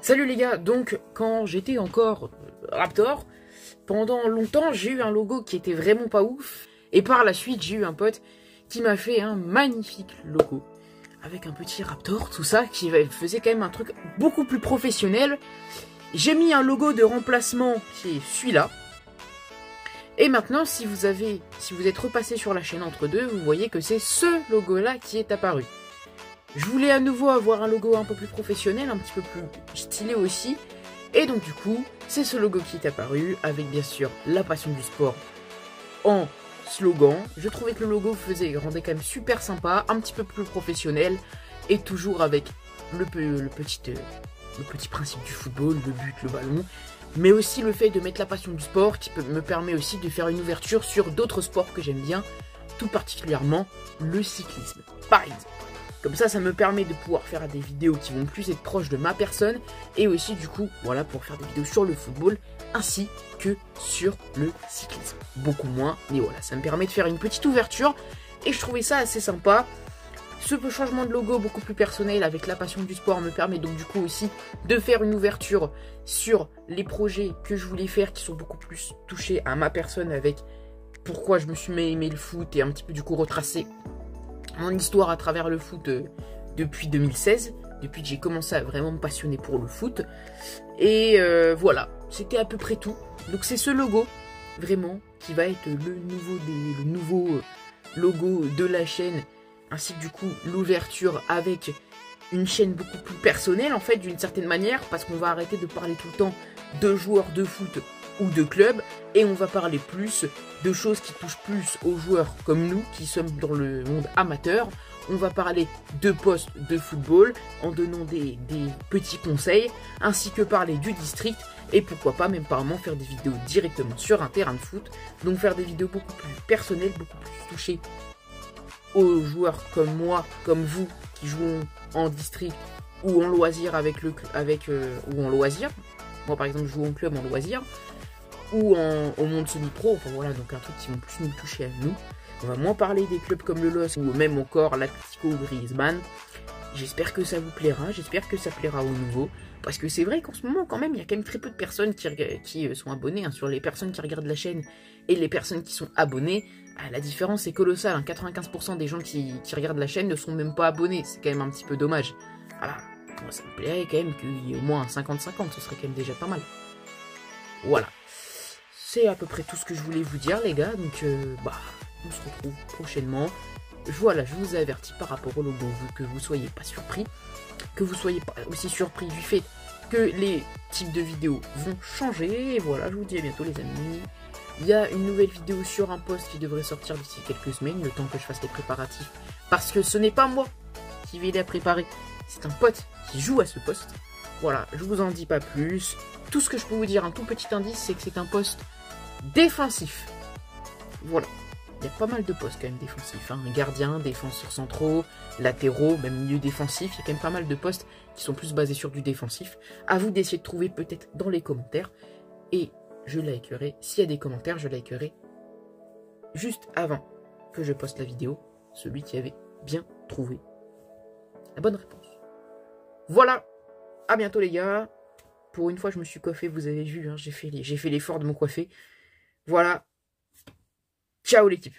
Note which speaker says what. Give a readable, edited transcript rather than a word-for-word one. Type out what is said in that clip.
Speaker 1: Salut les gars, donc quand j'étais encore Raptor, pendant longtemps j'ai eu un logo qui était vraiment pas ouf. Et par la suite j'ai eu un pote qui m'a fait un magnifique logo. Avec un petit Raptor, tout ça, qui faisait quand même un truc beaucoup plus professionnel. J'ai mis un logo de remplacement qui est celui-là. Et maintenant, si vous êtes repassé sur la chaîne entre deux, vous voyez que c'est ce logo-là qui est apparu. Je voulais à nouveau avoir un logo un peu plus professionnel, un petit peu plus stylé aussi. Et donc du coup, c'est ce logo qui est apparu, avec bien sûr la passion du sport en slogan. Je trouvais que le logo rendait quand même super sympa, un petit peu plus professionnel, et toujours avec le petit principe du football, le but, le ballon, mais aussi le fait de mettre la passion du sport qui me permet aussi de faire une ouverture sur d'autres sports que j'aime bien, tout particulièrement le cyclisme, par exemple. Comme ça me permet de pouvoir faire des vidéos qui vont plus être proches de ma personne, et aussi du coup, voilà, pour faire des vidéos sur le football, ainsi que sur le cyclisme. Beaucoup moins, mais voilà, ça me permet de faire une petite ouverture, et je trouvais ça assez sympa. Ce changement de logo beaucoup plus personnel avec la passion du sport me permet donc du coup aussi de faire une ouverture sur les projets que je voulais faire qui sont beaucoup plus touchés à ma personne, avec pourquoi je me suis aimé le foot, et un petit peu du coup retracer mon histoire à travers le foot depuis 2016, depuis que j'ai commencé à vraiment me passionner pour le foot. Et voilà, c'était à peu près tout. Donc c'est ce logo, vraiment, qui va être le nouveau logo de la chaîne, ainsi que du coup l'ouverture avec une chaîne beaucoup plus personnelle en fait, d'une certaine manière, parce qu'on va arrêter de parler tout le temps de joueurs de foot ou de clubs, et on va parler plus de choses qui touchent plus aux joueurs comme nous, qui sommes dans le monde amateur. On va parler de postes de football, en donnant des petits conseils, ainsi que parler du district, et pourquoi pas même par moment faire des vidéos directement sur un terrain de foot, donc faire des vidéos beaucoup plus personnelles, beaucoup plus touchées aux joueurs comme moi, comme vous, qui jouons en district ou en loisir ou en loisir. Moi par exemple je joue en club en loisir, ou au monde semi-pro, enfin voilà, donc un truc qui va plus nous toucher à nous. On va moins parler des clubs comme le LOSC ou même encore l'Atlético Brisbane. J'espère que ça vous plaira, j'espère que ça plaira aux nouveaux, parce que c'est vrai qu'en ce moment quand même il y a quand même très peu de personnes qui sont abonnées, hein, sur les personnes qui regardent la chaîne et les personnes qui sont abonnées. La différence est colossale, hein. 95% des gens qui regardent la chaîne ne sont même pas abonnés, c'est quand même un petit peu dommage. Voilà, moi ça me plairait quand même qu'il y ait au moins un 50-50, ce serait quand même déjà pas mal. Voilà. C'est à peu près tout ce que je voulais vous dire les gars, donc on se retrouve prochainement. Voilà, je vous ai averti par rapport au logo, que vous soyez pas surpris, que vous soyez pas aussi surpris du fait que les types de vidéos vont changer. Et voilà, je vous dis à bientôt les amis. Il y a une nouvelle vidéo sur un post qui devrait sortir d'ici quelques semaines, le temps que je fasse les préparatifs, parce que ce n'est pas moi qui vais les préparer, c'est un pote qui joue à ce poste. Voilà, je vous en dis pas plus. Tout ce que je peux vous dire, un tout petit indice, c'est que c'est un poste défensif. Voilà. Il y a pas mal de postes quand même défensifs, hein. Gardien, défenseurs centraux, latéraux, même milieu défensif. Il y a quand même pas mal de postes qui sont plus basés sur du défensif. À vous d'essayer de trouver peut-être dans les commentaires. Et je likerai, s'il y a des commentaires, je likerai juste avant que je poste la vidéo, celui qui avait bien trouvé la bonne réponse. Voilà, à bientôt les gars. Pour une fois, je me suis coiffé, vous avez vu, hein, j'ai fait l'effort de me coiffer. Voilà. Ciao l'équipe.